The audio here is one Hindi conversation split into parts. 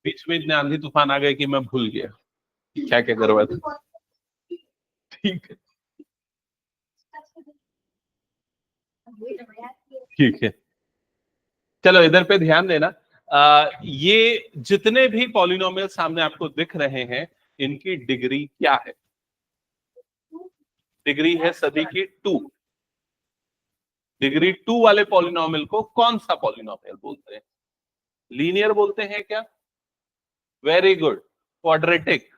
बीच में इतने आंधी तूफान आ गए कि मैं भूल गया क्या क्या करवा था। ठीक है ठीक है, चलो इधर पे ध्यान देना। ये जितने भी पॉलिनोमियल सामने आपको दिख रहे हैं, इनकी डिग्री क्या है? डिग्री है सभी की 2। डिग्री 2 वाले पॉलिनोमियल को कौन सा पॉलिनोमियल बोलते हैं? लीनियर बोलते हैं क्या? Very good, quadratic.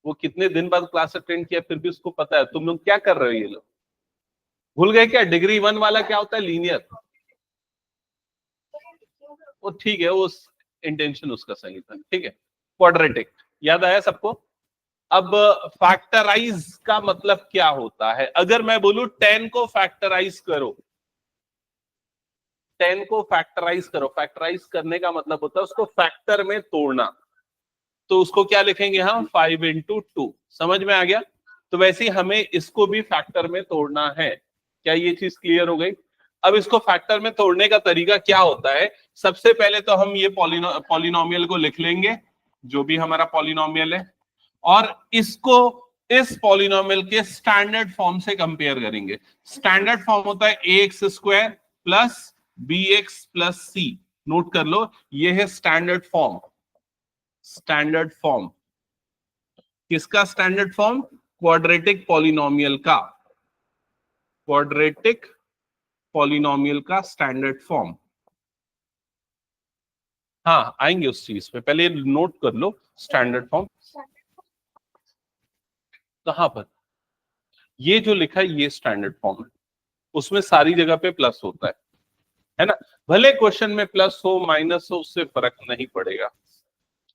वो कितने दिन बाद क्लास अटेंड किया फिर भी उसको पता है। तुम लोग क्या कर रहे हो? ये लोग भूल गए क्या? डिग्री 1 वाला क्या होता है? लीनियर। वो ठीक है, उस इंटेंशन उसका सही था, ठीक है। क्वाड्रेटिक याद आया सबको? अब फैक्टराइज का मतलब क्या होता है? अगर मैं बोलूं 10 को फैक्टराइज करो, 10 को फैक्टराइज करो, फैक्टराइज करने का मतलब होता है उसको फैक्टर में तोड़ना। तो उसको क्या लिखेंगे हम? 5 इंटू 2। समझ में आ गया? तो वैसे ही हमें इसको भी फैक्टर में तोड़ना है। क्या ये चीज क्लियर हो गई? अब इसको फैक्टर में तोड़ने का तरीका क्या होता है? सबसे पहले तो हम ये पॉलिनोमियल को लिख लेंगे, जो भी हमारा पॉलिनोमियल है, और इसको इस पॉलिनोमियल के स्टैंडर्ड फॉर्म से कंपेयर करेंगे। स्टैंडर्ड फॉर्म होता है ax square plus bx plus c। Note कर लो, ये है स्टैंडर्ड फॉर्म। स्टैंडर्ड फॉर्म किसका? स्टैंडर्ड फॉर्म क्वाड्रेटिक पॉलिनोमियल का। क्वाड्रेटिक पॉलिनोमियल का स्टैंडर्ड फॉर्म। हाँ आएंगे उस चीज पे, पहले नोट कर लो स्टैंडर्ड फॉर्म कहां पर। ये जो लिखा है ये स्टैंडर्ड फॉर्म है, उसमें सारी जगह पे प्लस होता है ना? भले क्वेश्चन में प्लस हो माइनस हो, उससे फर्क नहीं पड़ेगा।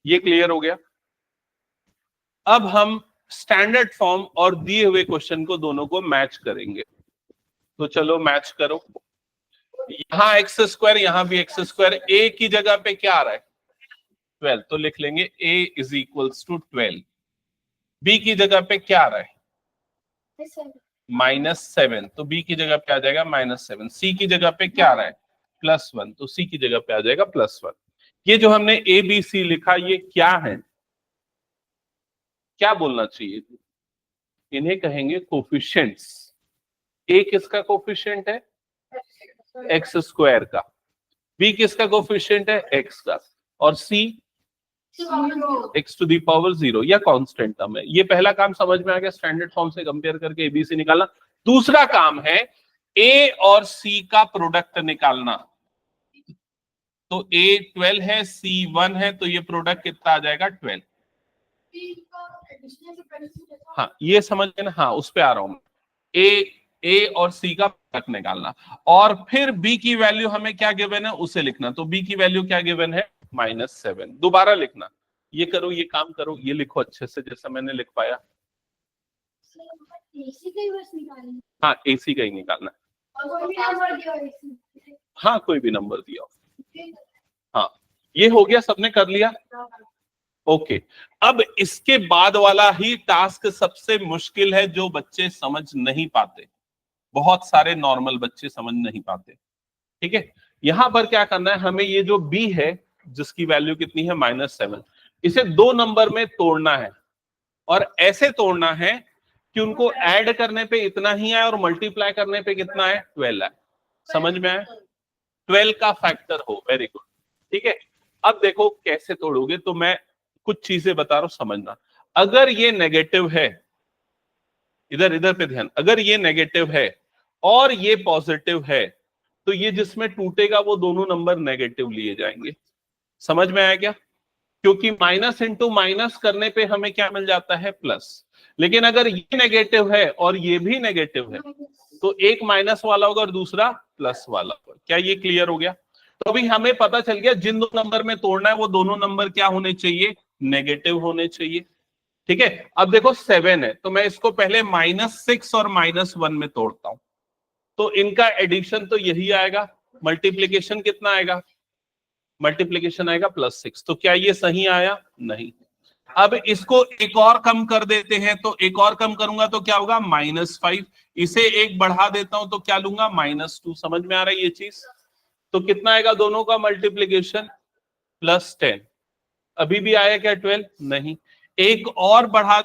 ये क्लियर हो गया? अब हम स्टैंडर्ड फॉर्म और दिए हुए क्वेश्चन को दोनों को मैच करेंगे। तो चलो मैच करो। यहां एक्स स्क्वायर, यहां भी एक्स स्क्वायर। ए की जगह पे क्या आ रहा है? 12, तो लिख लेंगे a is equals to 12। B की जगह पे क्या आ रहा है? -7, तो बी की जगह पे आ जाएगा -7। सी की जगह पे क्या आ रहा है? +1, तो सी की जगह पे आ जाएगा +1। ये जो हमने ए बी सी लिखा, ये क्या है? क्या बोलना चाहिए? इन्हें कहेंगे कोफिशिएंट्स। ए किसका कोफिशिएंट है? एक्स स्क्वायर का। बी किसका कोफिशिएंट है? एक्स का। और सी एक्स टू दी पावर 0 या कांस्टेंट टर्म है। ये पहला काम समझ में आ गया, स्टैंडर्ड फॉर्म से कंपेयर करके एबीसी निकालना। दूसरा काम है ए और सी का प्रोडक्ट निकालना। तो ए 12 है, सी 1 है, तो ये प्रोडक्ट कितना आ जाएगा? 12। हाँ ये समझ गए ना? हाँ उस पे आ रहा हूं। ए और सी का प्रोडक्ट निकालना, और फिर बी की वैल्यू हमें क्या गिवन है उसे लिखना। तो बी की वैल्यू क्या गिवन है? -7। दोबारा लिखना। ये करो, ये काम करो, ये लिखो अच्छे से जैसा मैंने लिख पाया। हाँ एसी का ही निकालना है। हाँ कोई भी नंबर दिया। हाँ ये हो गया, सबने कर लिया। ओके, अब इसके बाद वाला ही टास्क सबसे मुश्किल है, जो बच्चे समझ नहीं पाते। बहुत सारे नॉर्मल बच्चे समझ नहीं पाते। ठीक है, यहां पर क्या करना है हमें? ये जो बी है, जिसकी वैल्यू कितनी है? -7, इसे 2 नंबर में तोड़ना है, और ऐसे तोड़ना है कि उनको ऐड करने पे इतना ही आए और मल्टीप्लाई करने पे कितना है? 12 है। समझ में आया? 12 का फैक्टर हो। Very good. ठीक है, अब देखो कैसे तोड़ोगे। तो मैं कुछ चीजें बता रहा हूं, समझना। अगर ये नेगेटिव है, इधर इधर पे ध्यान, अगर ये नेगेटिव है और ये पॉजिटिव है, तो ये जिसमें टूटेगा वो दोनों नंबर नेगेटिव लिए जाएंगे। समझ में आया क्या? क्योंकि माइनस इंटू माइनस करने पे हमें क्या मिल जाता है? प्लस। लेकिन अगर ये नेगेटिव है और ये भी नेगेटिव है, तो एक माइनस वाला होगा और दूसरा प्लस वाला होगा। क्या ये क्लियर हो गया? तो अभी हमें पता चल गया जिन दो नंबर में तोड़ना है वो दोनों नंबर क्या होने चाहिए? नेगेटिव होने चाहिए। ठीक है, अब देखो 7 है, तो मैं इसको पहले -6 और -1 में तोड़ता हूं। तो इनका एडिशन तो यही आएगा, मल्टीप्लीकेशन कितना आएगा? मल्टीप्लीकेशन आएगा +6। तो क्या ये सही आया? नहीं। अब इसको एक और कम कर देते हैं, तो एक और कम करूंगा तो क्या होगा? -5। इसे एक बढ़ा देता हूं तो क्या लूंगा? -2। समझ में आ रहा है ये चीज? तो कितना आएगा दोनों का मल्टीप्लीकेशन? +10। अभी भी आया क्या 12? नहीं। एक और बढ़ा,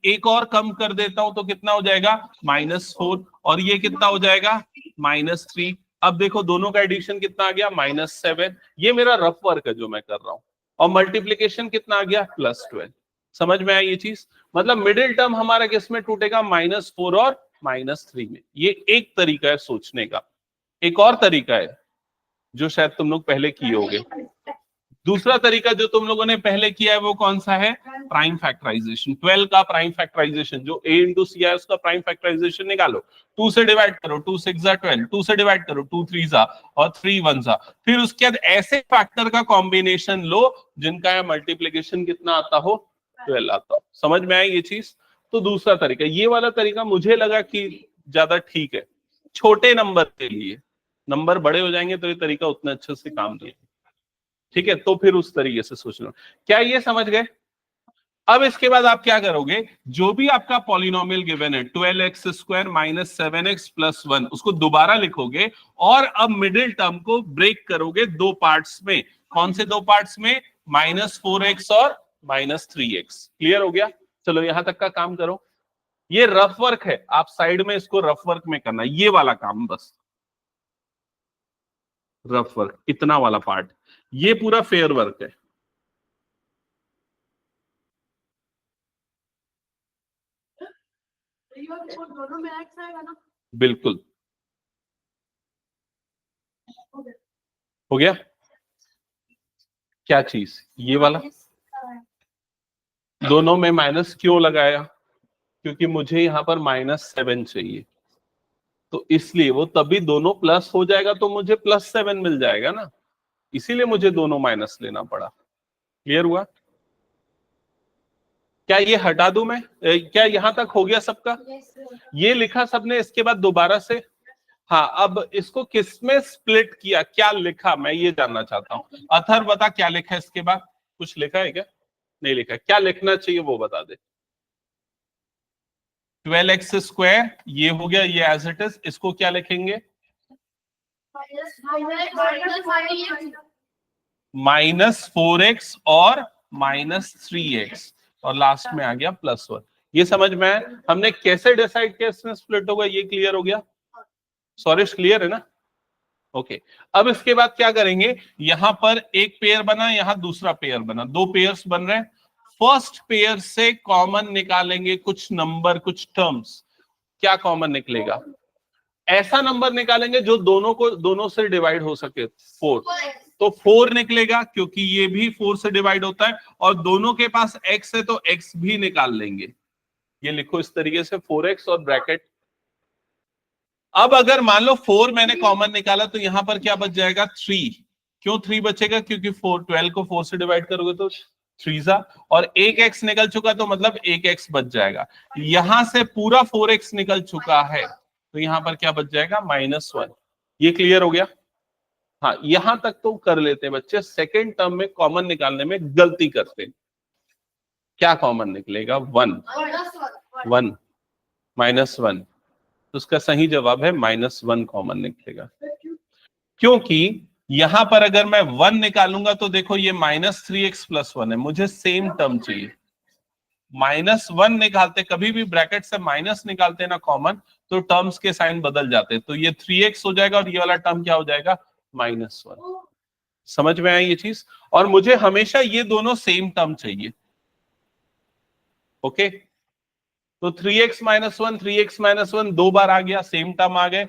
एक और कम कर देता हूं तो कितना हो जाएगा? -4। और ये कितना हो जाएगा? -3। अब देखो दोनों का एडिशन कितना आ गया? -7। ये मेरा रफ वर्क है जो मैं कर रहा हूं। और मल्टीप्लीकेशन कितना आ गया? +12। समझ में आई ये चीज? मतलब मिडिल टर्म हमारा किस में टूटेगा? -4 और -3 में। ये एक तरीका है सोचने का। एक और तरीका है जो शायद तुम लोग पहले किए होगे। दूसरा तरीका जो तुम लोगों ने पहले किया है वो कौन सा है? Prime factorisation. 12 का प्राइम फैक्टराइजेशन, जो a इंटू सी है उसका प्राइम फैक्टराइजेशन निकालो। 2 से डिवाइड करो, 2 6 12, 2 से डिवाइड करो, 2 3 और 3 1। फिर उसके बाद ऐसे फैक्टर का कॉम्बिनेशन लो जिनका मल्टीप्लीकेशन कितना आता हो? 12 आता हो। समझ में आई ये चीज? तो दूसरा तरीका, ये वाला तरीका मुझे लगा कि ज्यादा ठीक है छोटे नंबर के लिए। नंबर बड़े हो जाएंगे तो ये तरीका उतना अच्छे से काम नहीं। ठीक है, तो फिर उस तरीके से सोच लो। क्या ये समझ गए? अब इसके बाद आप क्या करोगे? जो भी आपका पॉलिनोमियल गिवन है 12x² - 7x + 1, उसको दोबारा लिखोगे और अब मिडिल टर्म को ब्रेक करोगे दो पार्ट्स में। कौन से दो पार्ट्स में? -4x और -3x। क्लियर हो गया? चलो यहां तक का काम करो। ये रफ वर्क है, आप साइड में इसको रफ वर्क में करना, ये वाला काम बस रफ वर्क, इतना वाला पार्ट। ये पूरा फेयर वर्क है। बिल्कुल हो गया। क्या चीज? ये वाला दोनों में माइनस क्यों लगाया? क्योंकि मुझे यहां पर -7 चाहिए, तो इसलिए वो तभी दोनों प्लस हो जाएगा तो मुझे +7 मिल जाएगा ना, इसीलिए मुझे दोनों माइनस लेना पड़ा। क्लियर हुआ? क्या ये हटा दूं मैं? क्या यहां तक हो गया सबका? ये लिखा सबने, इसके बाद दोबारा से। हाँ, अब इसको किसमें स्प्लिट किया, क्या लिखा, मैं ये जानना चाहता हूँ। अथर बता क्या लिखा है इसके बाद? कुछ लिखा है क्या? नहीं लिखा। क्या लिखना चाहिए वो बता दे। 12x², ये हो गया, ये एज इट इज। इसको क्या लिखेंगे? -4x और -3x, और लास्ट में आ गया +1। ये समझ में है? हमने कैसे डिसाइड किया इसमें स्प्लिट होगा, ये क्लियर हो गया? सॉरी, क्लियर है ना? ओके। अब इसके बाद क्या करेंगे? यहां पर एक पेयर बना, यहां दूसरा पेयर बना, दो पेयर्स बन रहे हैं। फर्स्ट पेयर से कॉमन निकालेंगे कुछ नंबर, कुछ टर्म्स। क्या कॉमन निकलेगा? ऐसा नंबर निकालेंगे जो दोनों से डिवाइड हो सके। 4, तो 4 निकलेगा क्योंकि ये भी 4 से डिवाइड होता है, और दोनों के पास x है तो x भी निकाल लेंगे। ये लिखो इस तरीके से 4x और ब्रैकेट। अब अगर मान लो 4 मैंने कॉमन निकाला तो यहां पर क्या बच जाएगा? 3। क्यों 3 बचेगा? क्योंकि 12 को 4 से डिवाइड करोगे तो 3 और एक x निकल चुका तो मतलब एक x बच जाएगा। यहां से पूरा 4x निकल चुका है तो यहां पर क्या बच जाएगा? -1। ये क्लियर हो गया? हाँ, यहां तक तो कर लेते हैं बच्चे। सेकेंड टर्म में कॉमन निकालने में गलती करते हैं। क्या कॉमन निकलेगा? 1 1 -1, तो उसका सही जवाब है -1 कॉमन निकलेगा। क्योंकि यहां पर अगर मैं 1 निकालूंगा तो देखो ये -3x + 1 है, मुझे सेम टर्म चाहिए। -1 निकालते, कभी भी ब्रैकेट से माइनस निकालते ना कॉमन, तो टर्म्स के साइन बदल जाते, तो ये 3x हो जाएगा और ये वाला टर्म क्या हो जाएगा? -1। समझ में आई ये चीज? और मुझे हमेशा ये दोनों सेम टर्म चाहिए। ओके, तो 3x - 1 3x - 1 दो बार आ गया, सेम टर्म आ गए।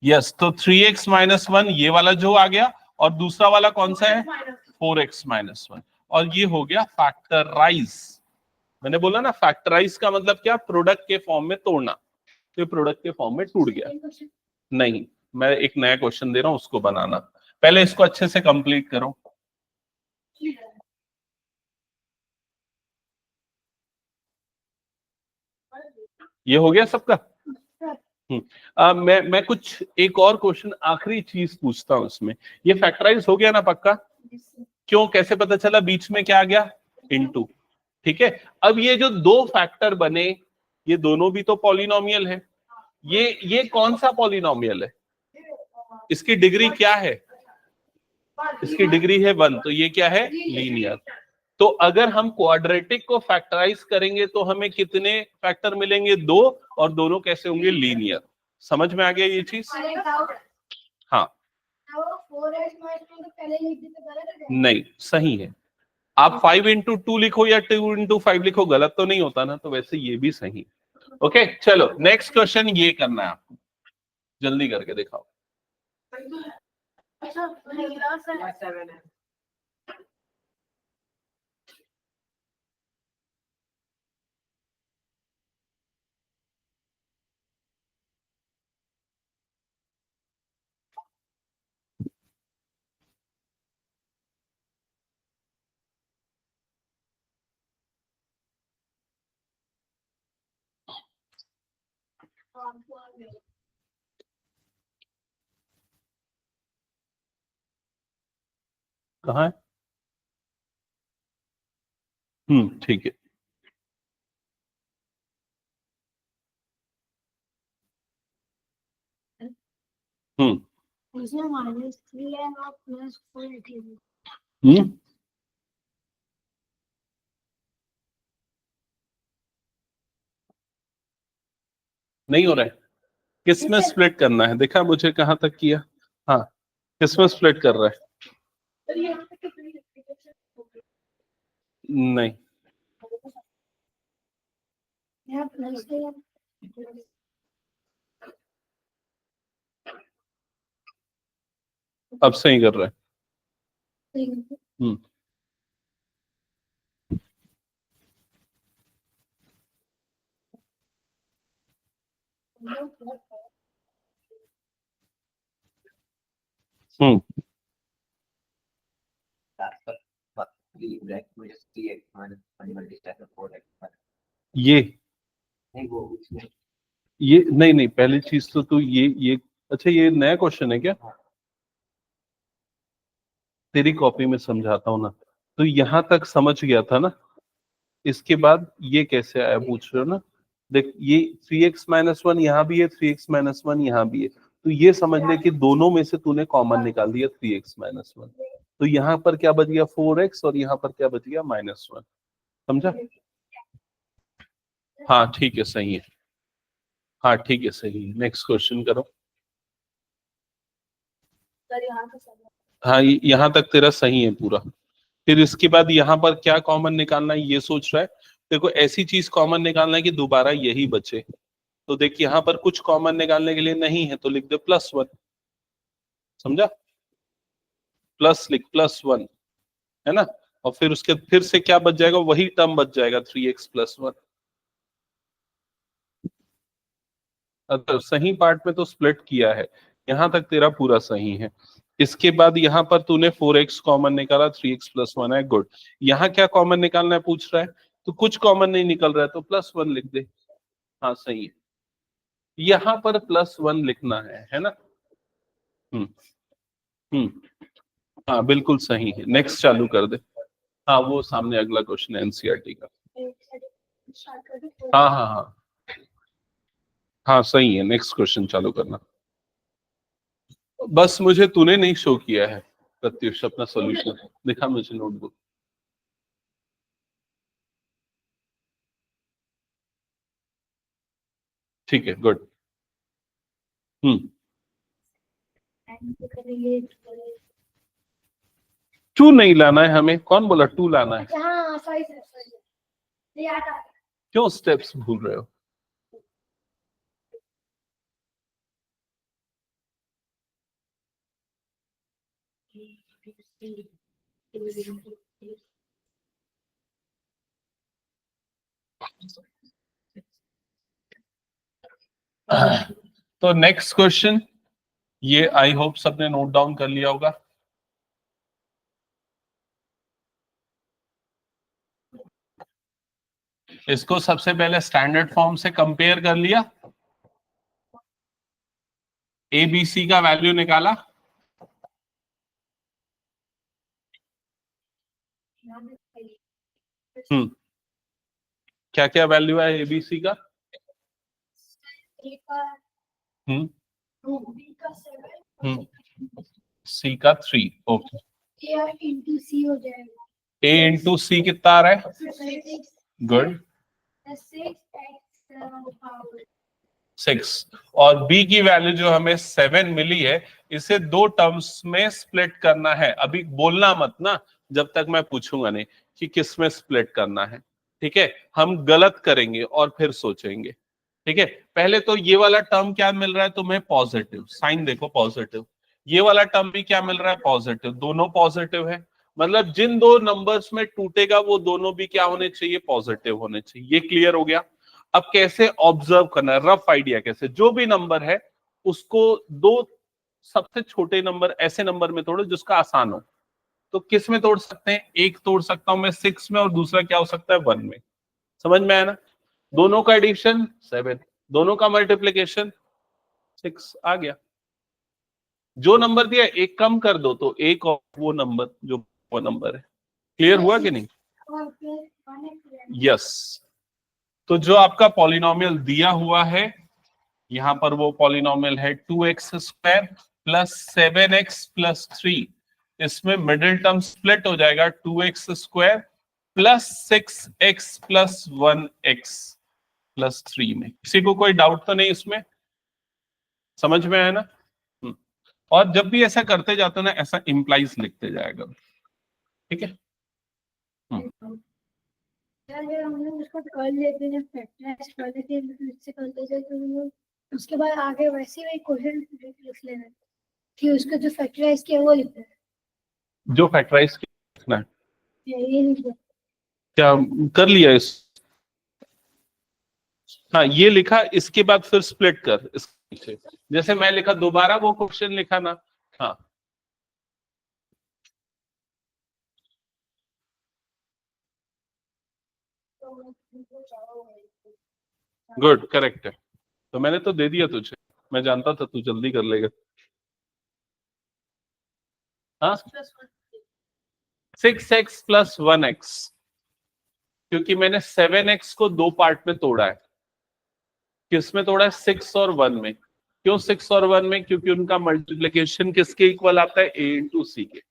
यस, तो 3x - 1 ये वाला जो आ गया, और दूसरा वाला कौन सा है? 4x - 1, और ये हो गया फैक्टराइज। मैंने बोला ना, फैक्टराइज का मतलब क्या? प्रोडक्ट के फॉर्म में तोड़ना। तो प्रोडक्ट के फॉर्म में टूट गया। नहीं, मैं एक नया क्वेश्चन दे रहा हूं, उसको बनाना। पहले इसको अच्छे से कंप्लीट करो। ये हो गया सबका? मैं कुछ एक और क्वेश्चन, आखिरी चीज पूछता हूं इसमें। ये फैक्टराइज हो गया ना पक्का? क्यों, कैसे पता चला? बीच में क्या आ गया? इनटू। ठीक है, अब ये जो दो फैक्टर बने, ये दोनों भी तो पॉलिनोमियल है। ये कौन सा पॉलिनोमियल है? इसकी डिग्री क्या है? इसकी डिग्री है 1, तो ये क्या है? लीनियर। तो अगर हम क्वाड्रेटिक को फैक्टराइज करेंगे तो हमें कितने फैक्टर मिलेंगे? 2, और दोनों कैसे होंगे? लीनियर। समझ में आ गया ये चीज? हाँ, नहीं सही है। आप 5 into 2 लिखो या 2 into 5 लिखो, गलत तो नहीं होता ना, तो वैसे ये भी सही। ओके चलो नेक्स्ट क्वेश्चन ये करना है आपको, जल्दी करके दिखाओ। कहाँ है? ठीक है। इसमें -3 है और +4 लिखेंगे। नहीं हो रहा है? किस में स्प्लिट करना है? देखा मुझे कहाँ तक किया? हाँ, किस में स्प्लिट कर रहा है? नहीं, यहाँ प्लस है, अब सही कर रहा है। हम्म हम्म ये ये नहीं नहीं, पहली चीज तो तू ये अच्छा, ये नया क्वेश्चन है क्या? तेरी कॉपी में समझाता हूँ ना। तो यहां तक समझ गया था ना? इसके बाद ये कैसे आया पूछ रहे हो ना? देख, ये 3x-1 यहाँ भी है, 3x-1 यहाँ भी है, तो ये समझ ले कि दोनों में से तूने कॉमन निकाल दिया 3x-1। तो यहाँ पर क्या बच गया? 4x, और यहाँ पर क्या बच गया? -1। समझा? हाँ ठीक है, सही है। हाँ ठीक है, सही है। नेक्स्ट क्वेश्चन करो। हाँ, यहाँ तक तेरा सही है पूरा। फिर इसके बाद यहाँ पर क्या कॉमन निकालना है ये सोच रहा है। देखो, ऐसी चीज कॉमन निकालना है कि दोबारा यही बचे। तो देख, यहाँ पर कुछ कॉमन निकालने के लिए नहीं है, तो लिख दे +1। समझा? प्लस लिख, +1, है ना? और फिर उसके फिर से क्या बच जाएगा? वही टर्म बच जाएगा, 3x+1। अच्छा, सही पार्ट में तो स्प्लिट किया है, यहाँ तक तेरा पूरा सही है। इसके बाद यहाँ पर तूने 4x कॉमन निकाला, 3x+1 है, गुड। यहाँ क्या कॉमन निकालना है पूछ रहा है? तो कुछ कॉमन नहीं निकल रहा है, तो +1 लिख दे। हाँ सही है, यहाँ पर +1 लिखना है ना? हम्म हम्म हाँ बिल्कुल सही है। नेक्स्ट चालू कर दे। हाँ, वो सामने अगला क्वेश्चन है एनसीईआरटी का। हाँ हाँ हाँ हाँ, सही है। नेक्स्ट क्वेश्चन चालू करना। बस मुझे तूने नहीं शो किया है प्रत्युष अपना सॉल्यूशन, दिखा मुझे नोटबुक। ठीक है, गुड। हम्म 2 नहीं लाना है हमें, कौन बोला 2 लाना है? हाँ सही सही याद आ गया। क्यों स्टेप्स भूल रहे हो? तो नेक्स्ट क्वेश्चन, ये आई होप सबने नोट डाउन कर लिया होगा। इसको सबसे पहले स्टैंडर्ड फॉर्म से कंपेयर कर लिया, ए बी सी का वैल्यू निकाला। क्या क्या वैल्यू है एबीसी का? A का हम्म 2, B का 7, सी का 3, ओके। A into C हो जाएगा। A इंटू सी कितना आ रहा है? गुड, 6। और B की वैल्यू जो हमें 7 मिली है, इसे दो टर्म्स में स्प्लिट करना है। अभी बोलना मत ना, जब तक मैं पूछूंगा नहीं कि किस में स्प्लिट करना है, ठीक है? हम गलत करेंगे और फिर सोचेंगे, ठीक है? पहले तो ये वाला टर्म क्या मिल रहा है तुम्हें? पॉजिटिव। साइन देखो, पॉजिटिव। ये वाला टर्म भी क्या मिल रहा है? पॉजिटिव। दोनों पॉजिटिव है, मतलब जिन दो नंबर्स में टूटेगा वो दोनों भी क्या होने चाहिए? पॉजिटिव होने चाहिए। ये क्लियर हो गया? अब कैसे ऑब्जर्व करना है, रफ आइडिया कैसे, जो भी नंबर है उसको दो सबसे छोटे नंबर, ऐसे नंबर में तोड़ो जिसका आसान हो। तो किस में तोड़ सकते हैं? एक तोड़ सकता हूं मैं 6 में, और दूसरा क्या हो सकता है? 1 में। समझ में आया ना? दोनों का एडिशन 7, दोनों का मल्टीप्लीकेशन 6 आ गया। जो नंबर दिया एक कम कर दो तो एक और वो नंबर जो वो नंबर है। क्लियर हुआ कि नहीं? यस। तो जो आपका पॉलिनोमियल दिया हुआ है, यहां पर वो पॉलिनोमियल है 2x square plus 7x plus 3। इसमें मिडिल टर्म स्प्लिट हो जाएगा 2x square plus 6x plus 1x plus 3 में। किसी को कोई डाउट तो नहीं इसमें? समझ में आया ना? और जब भी ऐसा करते जाते हो ना, ऐसा इंप्लाइज लिखते जाएगा, ठीक है? अगर हम लोग उसको कर लेते हैं, फैक्टराइज कर लेते हैं, तो इससे करते थे तो उसके बाद आगे वैसे ही क्वेश्चन लिख लेना कि उसका जो फैक्टराइज किया वो लिखना है। जो फैक्टराइज लिखना है, ये लिखना क्या कर लिया इस? हाँ, ये लिखा, इसके बाद फिर स्प्लिट कर इसके पीछे। जैसे मैं लिखा दोबारा वो क्वेश्चन लिखा ना। हाँ, गुड, करेक्ट है। तो मैंने तो दे दिया तुझे, मैं जानता था तू जल्दी कर लेगा। हाँ, 6x प्लस 1x, क्योंकि मैंने 7x को दो पार्ट में तोड़ा है। किस में तोड़ा है? 6 और 1 में। क्यों 6 और 1 में? क्योंकि उनका मल्टीप्लिकेशन किसके इक्वल आता है? a इंटू सी के।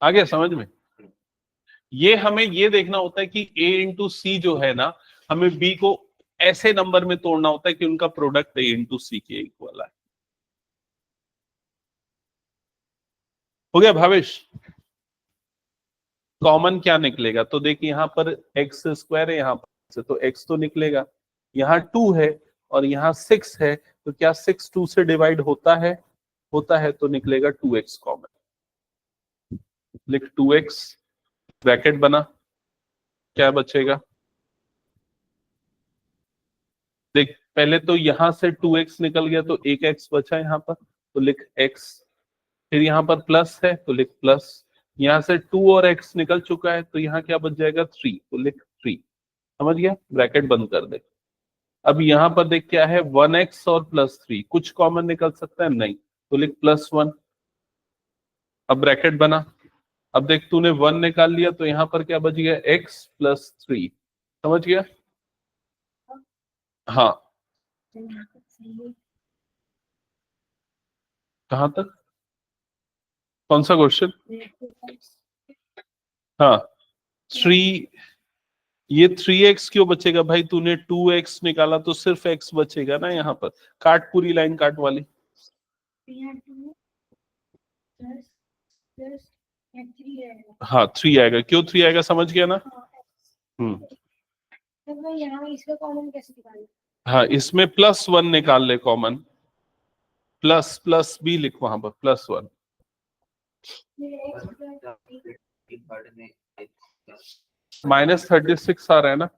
आ गया समझ में? ये हमें ये देखना होता है कि a इंटू सी जो है ना, हमें b को ऐसे नंबर में तोड़ना होता है कि उनका प्रोडक्ट a इंटू सी के इक्वल है। हो गया भावेश? कॉमन क्या निकलेगा? तो देख, यहाँ पर एक्स स्क्वायर है, यहाँ पर से तो x तो निकलेगा। यहाँ 2 है और यहाँ 6 है, तो क्या 6 2 से डिवाइड होता है? होता है, तो निकलेगा 2x कॉमन। लिख 2x, ब्रैकेट बना, क्या बचेगा? देख, पहले तो यहां से 2x निकल गया तो एक x बचा यहाँ पर, तो लिख x। फिर यहाँ पर प्लस है तो लिख प्लस। यहाँ से 2 और x निकल चुका है तो यहाँ क्या बच जाएगा? 3, तो लिख 3। समझ गया? ब्रैकेट बंद कर दे। अब यहाँ पर देख क्या है? 1x और प्लस 3, कुछ कॉमन निकल सकता है? नहीं, तो लिख +1। अब ब्रैकेट बना। अब देख, तूने 1 निकाल लिया तो यहाँ पर क्या बच गया? x plus 3। समझ गया? हाँ, कहां तक? कौन सा क्वेश्चन? हाँ, 3। ये 3x क्यों बचेगा भाई? तूने 2x निकाला तो सिर्फ x बचेगा ना यहाँ पर। काट, पूरी लाइन काट वाली। हाँ, 3 आएगा। क्यों 3 आएगा? समझ गया ना? यहाँ इसका कॉमन कैसे निकालें? हाँ, इसमें +1 निकाल ले कॉमन। प्लस प्लस भी लिख वहां पर, +1। -36 आ रहा है ना?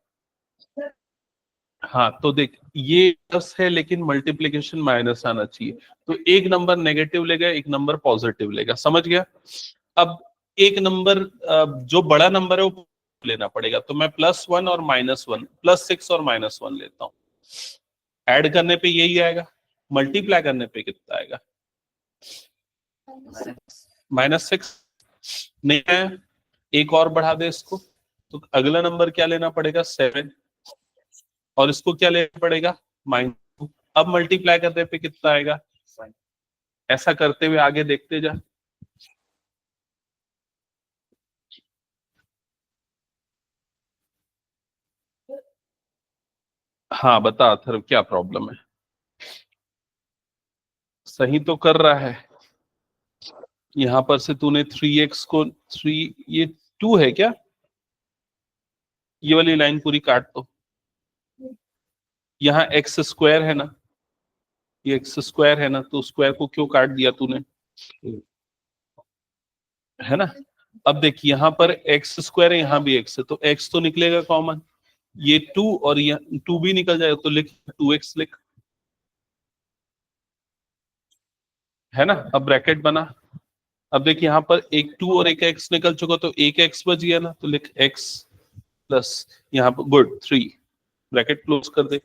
हाँ, तो देख, ये प्लस है लेकिन मल्टीप्लीकेशन माइनस आना चाहिए, तो एक नंबर नेगेटिव लेगा, एक नंबर पॉजिटिव लेगा। समझ गया? अब एक नंबर जो बड़ा नंबर है वो लेना पड़ेगा, तो मैं +1 और -1, +6 और -1 लेता हूँ। ऐड करने पे यही आएगा, मल्टीप्लाई करने पे कितना आएगा? -6 नहीं है। एक और बढ़ा दे इसको, तो अगला नंबर क्या लेना पड़ेगा? 7। और इसको क्या लेना पड़ेगा, -2। अब मल्टीप्लाई करने पे कितना आएगा, ऐसा करते हुए आगे देखते जा। हाँ बता अथर्व क्या प्रॉब्लम है, सही तो कर रहा है। यहां पर से तूने 3x को 3, ये 2 है क्या, ये वाली लाइन पूरी काट दो। यहाँ एक्स स्क्वायर है ना, ये एक्स स्क्वायर है ना, तो स्क्वायर को क्यों काट दिया तूने, है ना। अब देख यहाँ पर एक्स स्क्वायर है, यहाँ भी एक्स है, तो एक्स तो निकलेगा कॉमन, ये 2 और ये 2 भी निकल जाएगा, तो लिख 2x लिख, है ना। अब ब्रैकेट बना, अब देख यहाँ पर एक 2 और एक x निकल चुका, तो एक x बच गया ना, तो लिख x प्लस यहाँ पर गुड 3, ब्रैकेट क्लोज कर दे।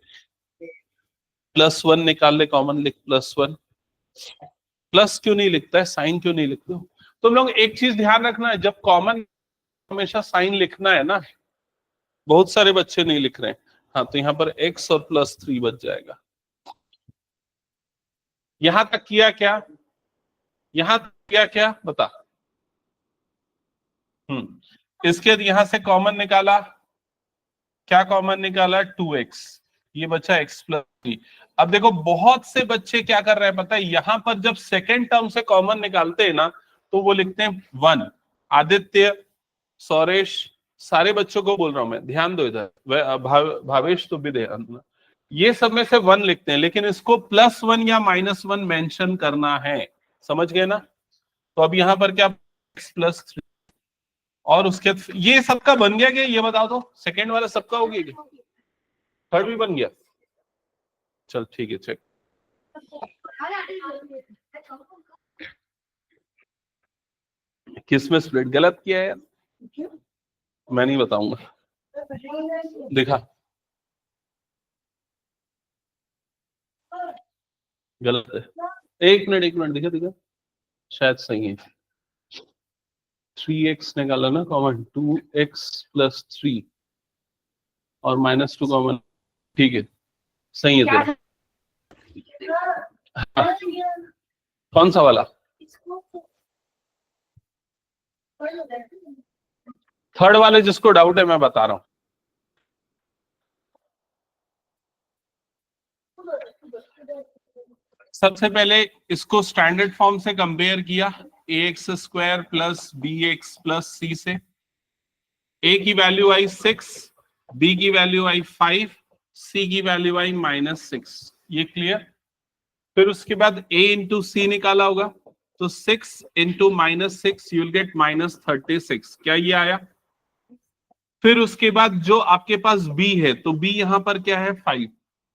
+1 निकाल ले कॉमन, लिख +1। प्लस क्यों नहीं लिखता है, साइन क्यों नहीं लिखते हो तुम लोग, एक चीज ध्यान रखना है, जब कॉमन हमेशा साइन लिखना है ना, बहुत सारे बच्चे नहीं लिख रहे हैं। हाँ तो यहाँ पर x और +3 बच जाएगा। यहां तक किया क्या, यहां तक किया क्या बता। इसके बाद यहां से कॉमन निकाला, क्या कॉमन निकाला, 2x, ये बचा x+3। अब देखो बहुत से बच्चे क्या कर रहे हैं पता है, यहां पर जब सेकेंड टर्म से कॉमन निकालते हैं ना, तो वो लिखते हैं 1। आदित्य, सौरेश, सारे बच्चों को बोल रहा हूं मैं, ध्यान दो इधर, भावेश तो भी ध्यान दो, ये सब में से 1 लिखते हैं, लेकिन इसको +1 या -1 मेंशन करना है, समझ गए ना। तो अब यहां पर क्या, x+3, और उसके ये सबका बन गया क्या, ये बताओ तो, सेकेंड वाला सबका हो गया, थर्ड भी बन गया, चल ठीक है चेक। किसमें स्प्लिट गलत किया है यार, मैं नहीं बताऊंगा, दिखा गलत है, एक मिनट दिखा दिखा, शायद सही है। 3x निकाला ना कॉमन, 2x+3 और -2 कॉमन, ठीक है सही है तेरा। हाँ, कौन सा वाला, थर्ड वाले जिसको डाउट है मैं बता रहा हूं। सबसे पहले इसको स्टैंडर्ड फॉर्म से कंपेयर किया, ax² प्लस bx+c से। a की वैल्यू आई 6, b की वैल्यू आई 5, c की वैल्यू आई -6, ये क्लियर। फिर उसके बाद a इंटू सी निकाला होगा, तो 6 इंटू -6 यू विल गेट -36, क्या ये आया। फिर उसके बाद जो आपके पास b है, तो b यहां पर क्या है 5,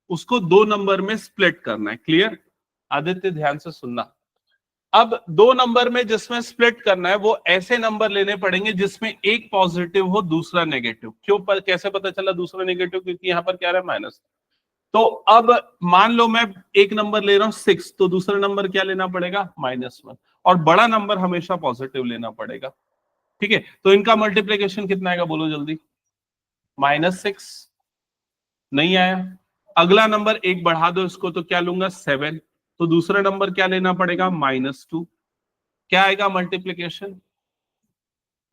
उसको 2 नंबर में स्प्लिट करना है, क्लियर। आदित्य ध्यान से सुनना, अब 2 नंबर में जिसमें स्प्लिट करना है, वो ऐसे नंबर लेने पड़ेंगे जिसमें एक पॉजिटिव हो दूसरा नेगेटिव। क्यों कैसे पता चला दूसरा नेगेटिव, क्योंकि यहां पर क्या रहा है माइनस। तो अब मान लो मैं एक नंबर ले रहा हूं 6, तो दूसरा नंबर क्या लेना पड़ेगा -1, और बड़ा नंबर हमेशा पॉजिटिव लेना पड़ेगा, ठीक है। तो इनका मल्टीप्लीकेशन कितना आएगा बोलो जल्दी, -6 नहीं आया। अगला नंबर एक बढ़ा दो इसको, तो क्या लूंगा 7, तो दूसरा नंबर क्या लेना पड़ेगा -2, क्या आएगा मल्टीप्लीकेशन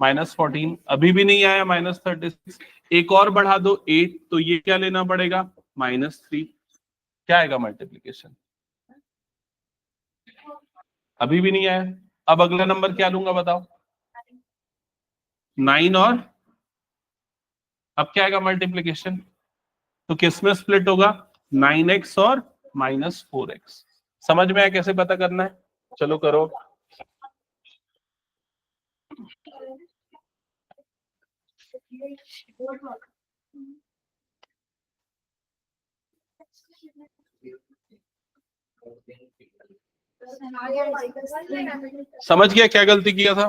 -14, अभी भी नहीं आया -36। एक और बढ़ा दो 8, तो ये क्या लेना पड़ेगा -3, क्या आएगा मल्टीप्लीकेशन, अभी भी नहीं आया। अब अगला नंबर क्या लूंगा बताओ, 9, और अब क्या आएगा मल्टीप्लीकेशन, तो किस में स्प्लिट होगा, 9x और -4x। समझ में आया कैसे पता करना है, चलो करो। समझ गया क्या गलती किया था।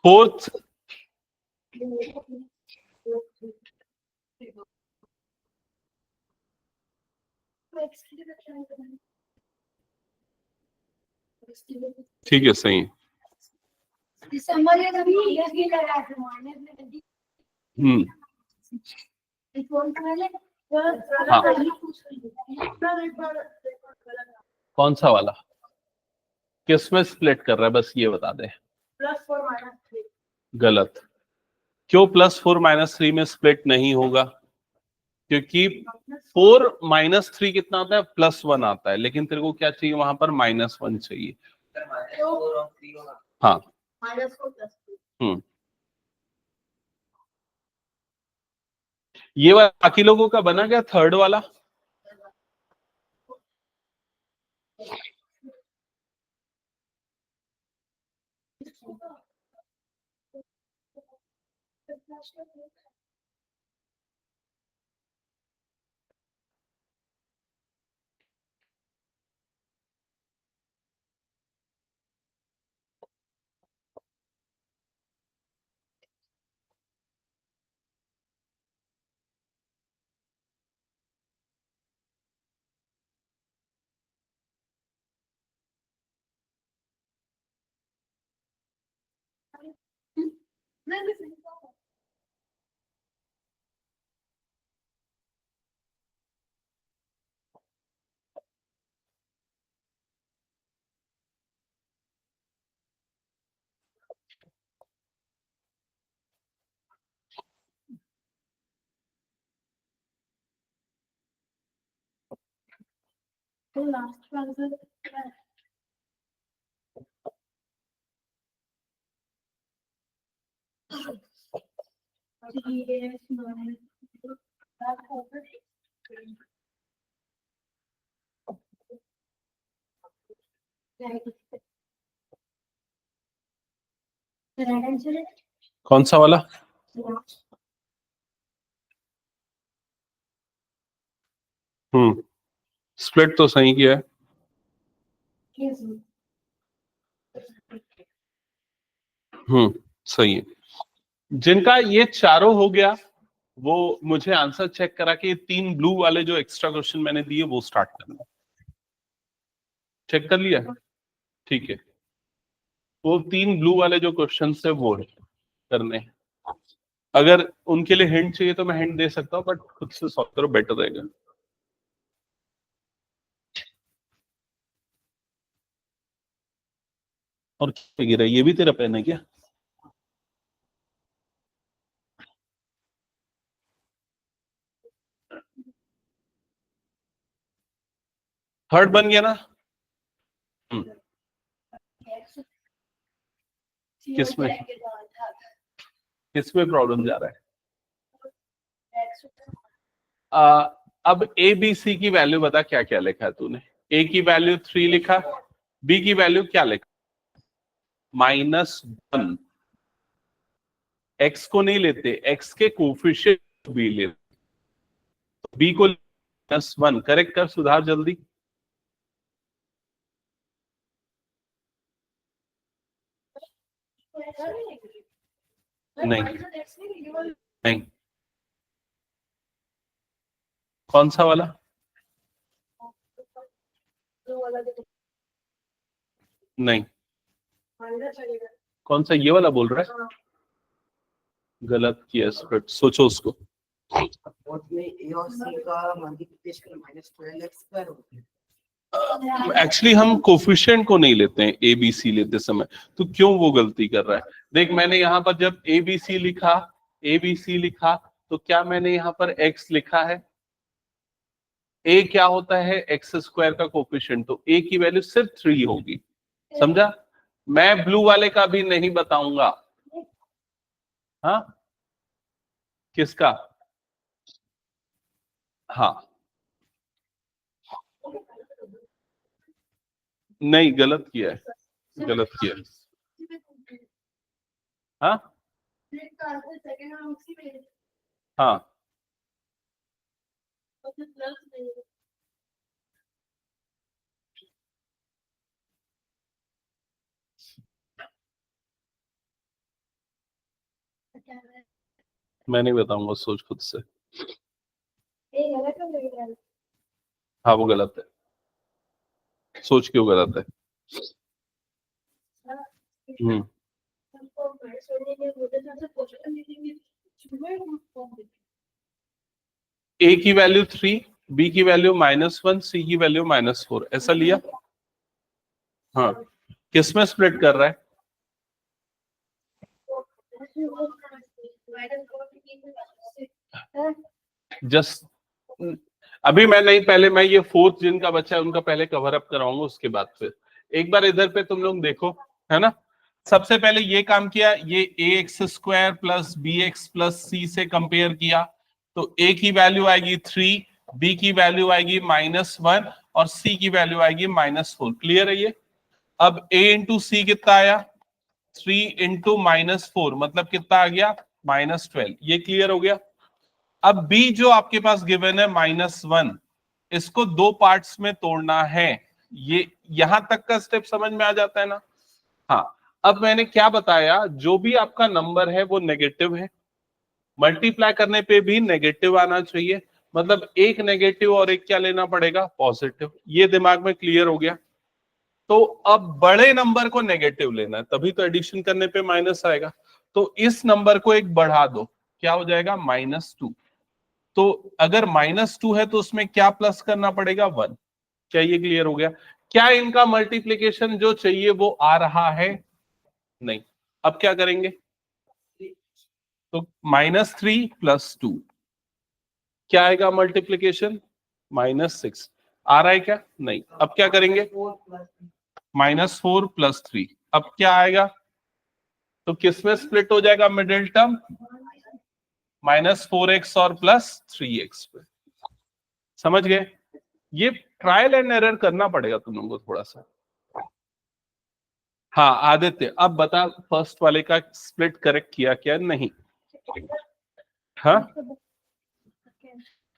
फोर्थ ठीक है, सही है। दिसंबर में कभी ये लगा थे माइनस में कभी फोन वाले हाँ। कौन सा वाला किस में स्प्लिट कर रहा है, बस ये बता दे। +4 -3 गलत। क्यों +4 - 3 में स्प्लिट नहीं होगा? क्योंकि 4 - 3 कितना आता है? +1 आता है, लेकिन तेरे को क्या चाहिए वहां पर? -1 चाहिए। हाँ। -4 ये वाला बाकी लोगों का बना गया, थर्ड वाला। तो लास्ट आंसर कौन सा वाला? स्प्लिट तो सही किया है। सही है। जिनका ये चारों हो गया वो मुझे आंसर चेक करा के 3 ब्लू वाले जो एक्स्ट्रा क्वेश्चन मैंने दिए वो स्टार्ट करना। चेक कर लिया? ठीक है, वो 3 ब्लू वाले जो क्वेश्चन है वो करने। अगर उनके लिए हिंट चाहिए तो मैं हिंट दे सकता हूँ, बट खुद से सॉल्व करो, बेटर रहेगा। और क्या गिरा? ये भी तेरा पेन है क्या? थर्ड बन गया ना? किसमें किसमें प्रॉब्लम जा रहा है? अब ए बी सी की वैल्यू बता, क्या क्या लिखा है तूने? ए की वैल्यू 3 लिखा, बी की वैल्यू क्या लिखा? -1। एक्स को नहीं लेते, एक्स के कोफिशिएंट बी लेते, बी को -1। करेक्ट कर, सुधार जल्दी। नहीं नहीं, कौन सा वाला? नहीं, कौन सा? ये वाला बोल रहा है? गलत किया स्प्लिट, सोचो उसको। एक्चुअली हम कोफिशिएंट को नहीं लेते हैं ए बी सी लेते समय, तो क्यों वो गलती कर रहा है? देख, मैंने यहाँ पर जब ए बी सी लिखा तो क्या मैंने यहाँ पर एक्स लिखा है? ए क्या होता है? x² का कोफिशिएंट, तो ए की वैल्यू सिर्फ 3 होगी। समझा? मैं ब्लू वाले का भी नहीं बताऊंगा। हाँ, किसका? हाँ, नहीं, गलत किया है, गलत किया है। हाँ हाँ, मैं नहीं बताऊंगा, सोच खुद से। हाँ वो गलत है, सोच क्यों गलत है? हम्म ए की वैल्यू 3, बी की वैल्यू -1, सी की वैल्यू -4, ऐसा लिया। हाँ, किसमें स्प्लिट कर रहा है? जस्ट अभी मैं नहीं, पहले मैं ये फोर्थ जिनका बच्चा है उनका पहले कवर अप कराऊंगा, उसके बाद फिर एक बार इधर पे तुम लोग देखो, है ना। सबसे पहले ये काम किया, ये ax² plus bx plus c से कंपेयर किया, तो a की वैल्यू आएगी 3, b की वैल्यू आएगी -1 और c की वैल्यू आएगी -4। क्लियर है ये? अब a इंटू सी कितना आया? 3 इंटू -4 मतलब कितना आ गया? -12। ये क्लियर हो गया। अब b जो आपके पास गिवन है -1, इसको दो पार्ट्स में तोड़ना है। ये यहां तक का स्टेप समझ में आ जाता है ना? हाँ, अब मैंने क्या बताया, जो भी आपका नंबर है वो नेगेटिव है, मल्टीप्लाई करने पे भी नेगेटिव आना चाहिए, मतलब एक नेगेटिव और एक क्या लेना पड़ेगा? पॉजिटिव। ये दिमाग में क्लियर हो गया? तो अब बड़े नंबर को नेगेटिव लेना है, तभी तो एडिशन करने पे माइनस आएगा। तो इस नंबर को एक बढ़ा दो, क्या हो जाएगा? -2। तो अगर -2 है तो उसमें क्या प्लस करना पड़ेगा? 1। क्या ये क्लियर हो गया? क्या इनका मल्टीप्लीकेशन जो चाहिए वो आ रहा है? नहीं। अब क्या करेंगे? तो -3 + 2 क्या आएगा मल्टीप्लीकेशन? -6 आ रहा है क्या? नहीं। अब क्या करेंगे? -4 + 3 अब क्या आएगा? तो किसमें स्प्लिट हो जाएगा मिडिल टर्म? -4x और +3x पे। समझ गए? ये ट्रायल एंड एरर करना पड़ेगा तुम लोगों को थोड़ा सा। हाँ आदित्य, अब बता फर्स्ट वाले का स्प्लिट करेक्ट किया क्या? नहीं। हाँ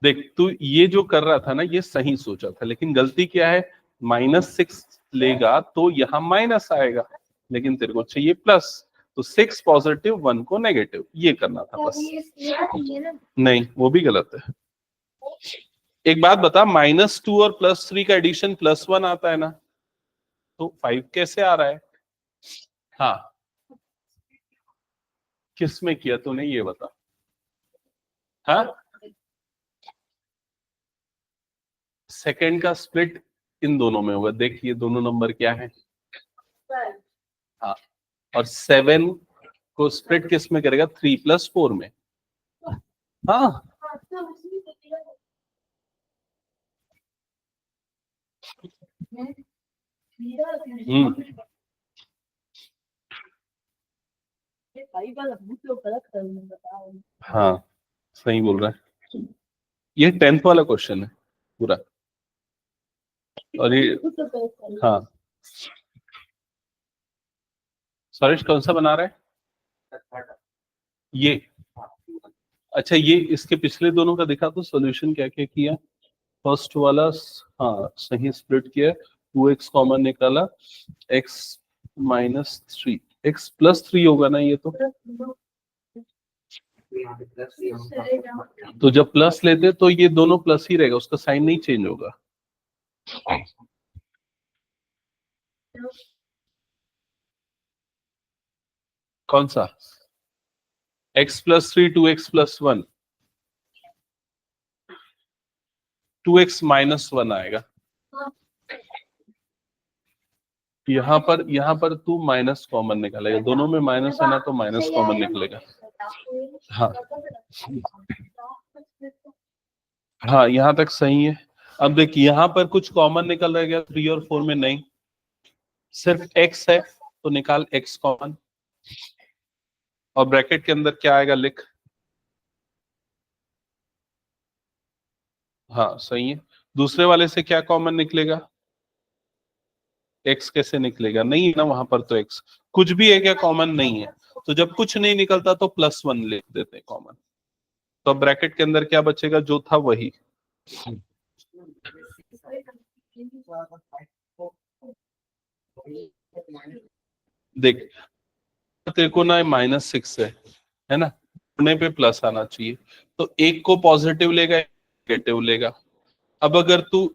देख, तू ये जो कर रहा था ना ये सही सोचा था, लेकिन गलती क्या है? -6 लेगा तो यहाँ माइनस आएगा, लेकिन तेरे को चाहिए प्लस, तो 6 पॉजिटिव 1 को नेगेटिव, ये करना था बस। नहीं, वो भी गलत है। एक बात बता, -2 और +3 का एडिशन +1 आता है ना, तो 5 कैसे आ रहा है? हाँ, किस में किया तूने ये बता। हाँ, सेकंड का स्प्लिट इन दोनों में होगा। देख ये दोनों नंबर क्या है? हाँ, और 7 को स्प्लिट किस में करेगा? 3 + 4 में। हाँ हाँ सही बोल रहा है। ये 10th वाला क्वेश्चन है पूरा, और ये हाँ। सरेश कौन सा बना रहा है ये? अच्छा, ये इसके पिछले दोनों का दिखा तो सॉल्यूशन क्या क्या किया। फर्स्ट वाला हाँ सही स्प्लिट किया, 2x कॉमन निकाला, x -3, x +3 होगा ना ये तो जब प्लस लेते तो ये दोनों प्लस ही रहेगा, उसका साइन नहीं चेंज होगा। कौन सा? x +3 2x +1, 2x -1 आएगा। यहाँ पर तू माइनस कॉमन निकालेगा, दोनों में माइनस है ना, तो माइनस कॉमन निकलेगा। हाँ हाँ, यहाँ तक सही है। अब देख यहाँ पर कुछ कॉमन निकल रहा है 3 और 4 में? नहीं, सिर्फ x है तो निकाल x कॉमन, और ब्रैकेट के अंदर क्या आएगा लिख। हाँ सही है। दूसरे वाले से क्या कॉमन निकलेगा? x कैसे निकलेगा? नहीं है ना वहां पर, तो x कुछ भी है क्या? कॉमन नहीं है। तो जब कुछ नहीं निकलता तो +1 लिख देते हैं कॉमन, तो ब्रैकेट के अंदर क्या बचेगा? जो था वही। देख तेरे को ना -6 है ना, होने पे प्लस आना चाहिए, तो एक को पॉजिटिव लेगा, नेगेटिव लेगा। अब अगर तू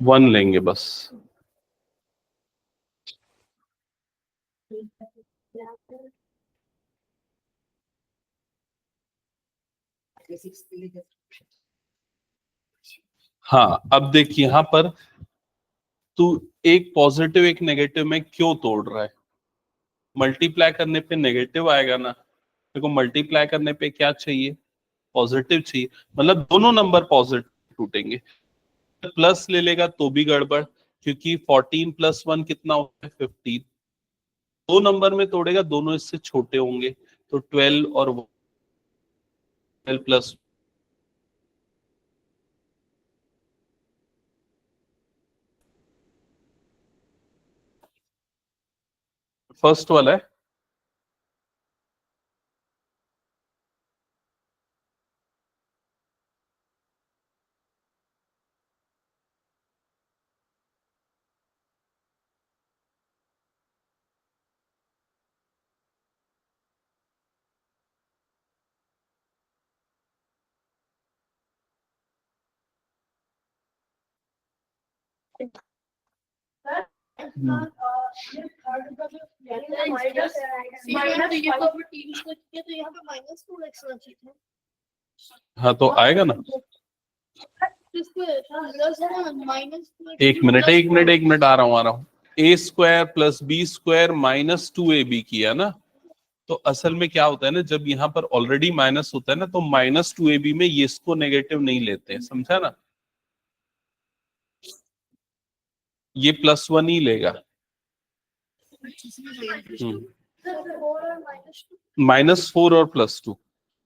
1 लेंगे बस। हाँ, अब देख यहाँ पर तू एक पॉजिटिव एक नेगेटिव में क्यों तोड़ रहा है? मल्टीप्लाई करने पे नेगेटिव आएगा ना, देखो मल्टीप्लाई करने पे क्या चाहिए, पॉजिटिव चाहिए, मतलब दोनों नंबर पॉजिटिव टूटेंगे। प्लस ले लेगा तो भी गड़बड़, क्योंकि 14 प्लस 1 कितना होता है 15। दो नंबर में तोड़ेगा, दोनों इससे छोटे होंगे, तो 12 और 12 प्लस। फर्स्ट वाला है। हाँ तो आएगा ना। एक मिनट आ रहा हूँ। A square plus b square minus 2ab किया ना, तो असल में क्या होता है ना, जब यहाँ पर ऑलरेडी माइनस होता है ना, तो माइनस 2ab में ये इसको नेगेटिव नहीं लेते हैं, समझा ना, ये +1 ही लेगा। -4 और +2,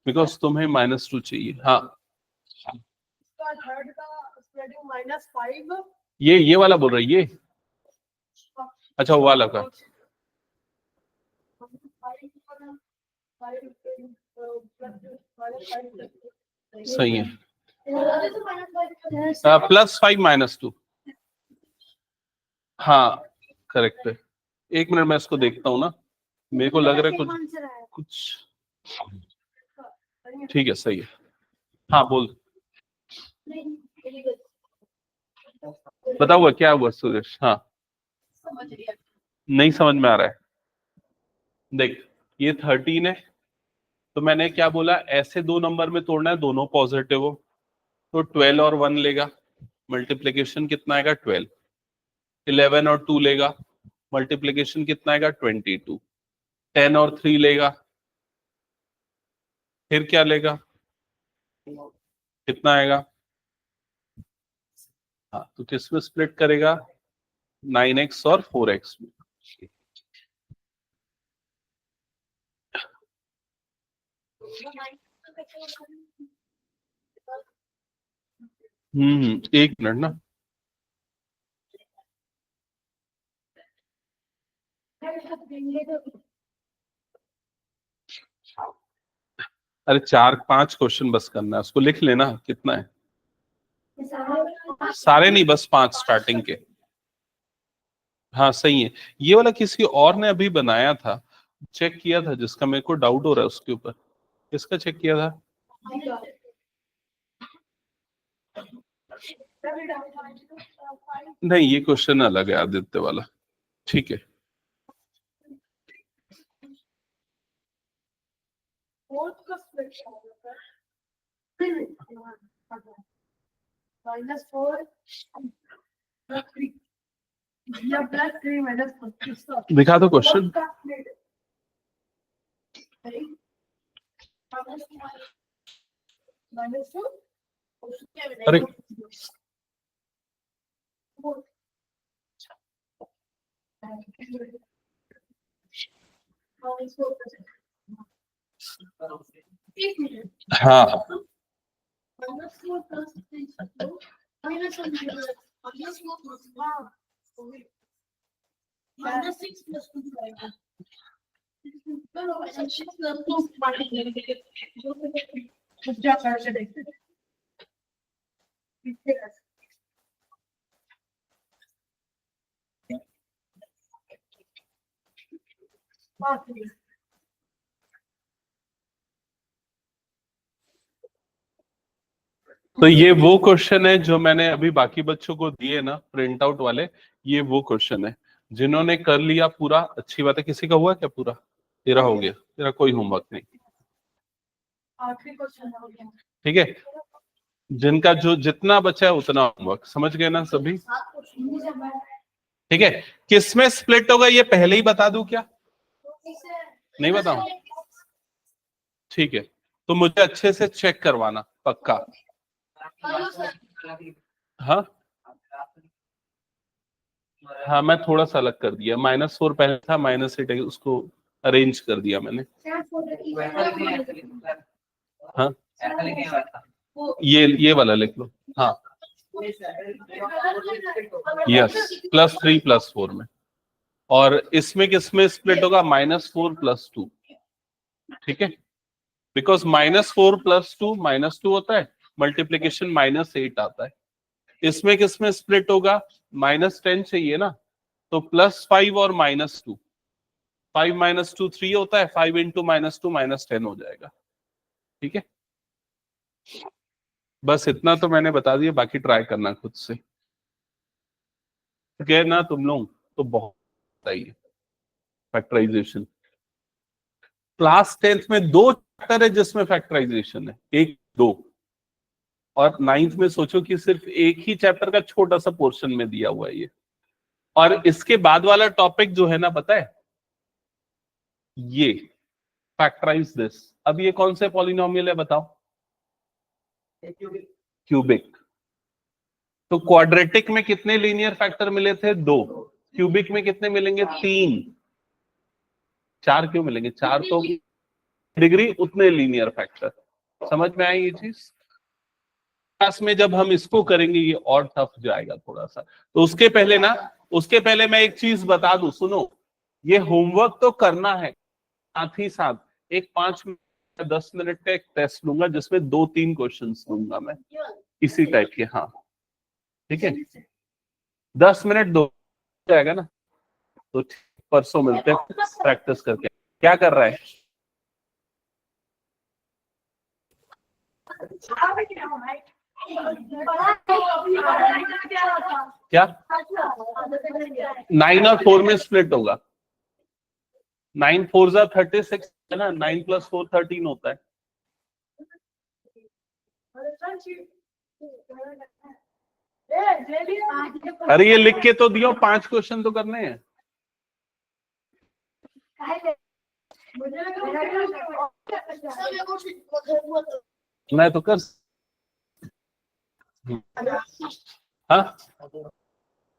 बिकॉज तुम्हें -2 चाहिए। हाँ, ये वाला बोल रहा है ये। अच्छा, वो वाला का सही है। +5 -2। हाँ करेक्ट है। एक मिनट मैं इसको देखता हूँ ना, मेरे को लग रहा है कुछ ठीक है, सही है। हाँ बोल, बताओ क्या हुआ सुरेश? हाँ, नहीं समझ में आ रहा है। देख, ये 13 है, तो मैंने क्या बोला, ऐसे दो नंबर में तोड़ना है, दोनों पॉजिटिव हो, तो 12 और 1 लेगा, मल्टीप्लीकेशन कितना आएगा 12। 11 और 2 लेगा, मल्टीप्लीकेशन कितना आएगा 22। 10 और 3 लेगा, फिर क्या लेगा, कितना आएगा? हाँ, तो किस में स्प्लिट करेगा? 9x और 4x में। एक मिनट ना, अरे 4-5 क्वेश्चन बस करना है, उसको लिख लेना कितना है। सारे नहीं, बस 5 स्टार्टिंग के। हाँ सही है। ये वाला किसी और ने अभी बनाया था, चेक किया था, जिसका मेरे को डाउट हो रहा है उसके ऊपर। किसका चेक किया था? नहीं, ये क्वेश्चन अलग है आदित्य वाला। ठीक है। दिखा दो क्वेश्चन। अरे हाँ, तो ये वो क्वेश्चन है जो मैंने अभी बाकी बच्चों को दिए ना, प्रिंट आउट वाले, ये वो क्वेश्चन है जिन्होंने कर लिया पूरा। अच्छी बात है। किसी का हुआ क्या पूरा? तेरा हो गया, तेरा कोई होमवर्क नहीं, आखिरी क्वेश्चन हो गया। ठीक है। जिनका जो जितना बचा है उतना होमवर्क, समझ गए ना सभी? ठीक है। किसमें स्प्लिट होगा ये पहले ही बता दूं क्या? नहीं बताऊं? ठीक है, तो मुझे अच्छे से चेक करवाना पक्का। हाँ हाँ, मैं थोड़ा सा अलग कर दिया। -4 पहले था, -8 उसको अरेंज कर दिया मैंने। हाँ, ये वाला लिख लो। हाँ यस, +3 +4 में। और इसमें किसमें स्प्लिट होगा? -4 +2, ठीक है। बिकॉज -4 +2 -2 होता है, मल्टीप्लीकेशन -8 आता है। इसमें किसमें स्प्लिट होगा? -10 चाहिए ना, तो +5 और -2, 5 - 2 3 होता है, 5 × -2 -10 हो जाएगा, ठीक है। बस इतना तो मैंने बता दिया, बाकी ट्राई करना खुद से। गए ना तुम लोग तो बहुत बताइए फैक्टराइजेशन। क्लास 10th में 2 चैप्टर है जिसमें फैक्टराइजेशन है, 1 2, और 9th में सोचो कि सिर्फ एक ही चैप्टर का छोटा सा पोर्शन में दिया हुआ है ये। और इसके बाद वाला टॉपिक जो है ना, पता है, ये फैक्टराइज दिस। अब ये कौन से पॉलिनोमियल है बताओ? क्यूबिक। तो क्वाड्रेटिक में कितने लीनियर फैक्टर मिले थे? 2। क्यूबिक में कितने मिलेंगे? 3। 4 क्यों मिलेंगे? 4 तो डिग्री उतने लीनियर फैक्टर। समझ में आई ये चीज? क्लास में जब हम इसको करेंगे ये और टफ जाएगा थोड़ा सा। तो उसके पहले मैं एक चीज बता दूं, सुनो। ये होमवर्क तो करना है, साथ ही साथ एक 5 मिनट 10 मिनट का एक टेस्ट लूंगा जिसमें 2-3 क्वेश्चन लूंगा मैं इसी टाइप के। हाँ ठीक है, 10 मिनट दो जाएगा ना, तो परसों मिलते हैं प्रैक्टिस करके। क्या कर रहा है? क्या 9 और 4 में स्प्लिट होगा? 9 4 36 है ना, 9 + 4 13 होता है। अरे ये लिख के तो दियो, 5 क्वेश्चन तो करने हैं। मैं तो कर। हाँ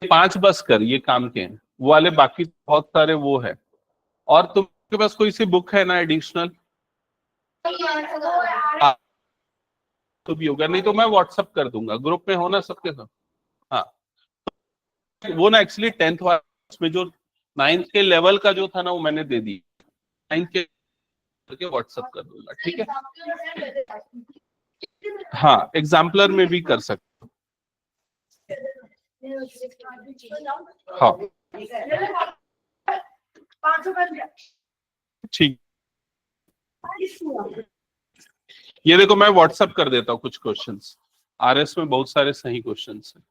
5 बस कर, ये काम के हैं वो वाले, बाकी बहुत सारे वो है। और तुमके पास कोई सी बुक है ना एडिशनल? तो भी होगा, नहीं तो मैं व्हाट्सअप कर दूंगा, ग्रुप में हो ना सबके सब। हाँ वो ना एक्चुअली 10th वाला, उसमें जो 9th के लेवल का जो था ना वो मैंने दे दी, 9th के करके व्हाट्सअप कर दूंगा, ठीक है। हाँ एग्जाम्पलर में भी कर सकते। हाँ ठीक, ये देखो मैं व्हाट्सअप कर देता हूँ कुछ क्वेश्चंस। आरएस में बहुत सारे सही क्वेश्चंस हैं।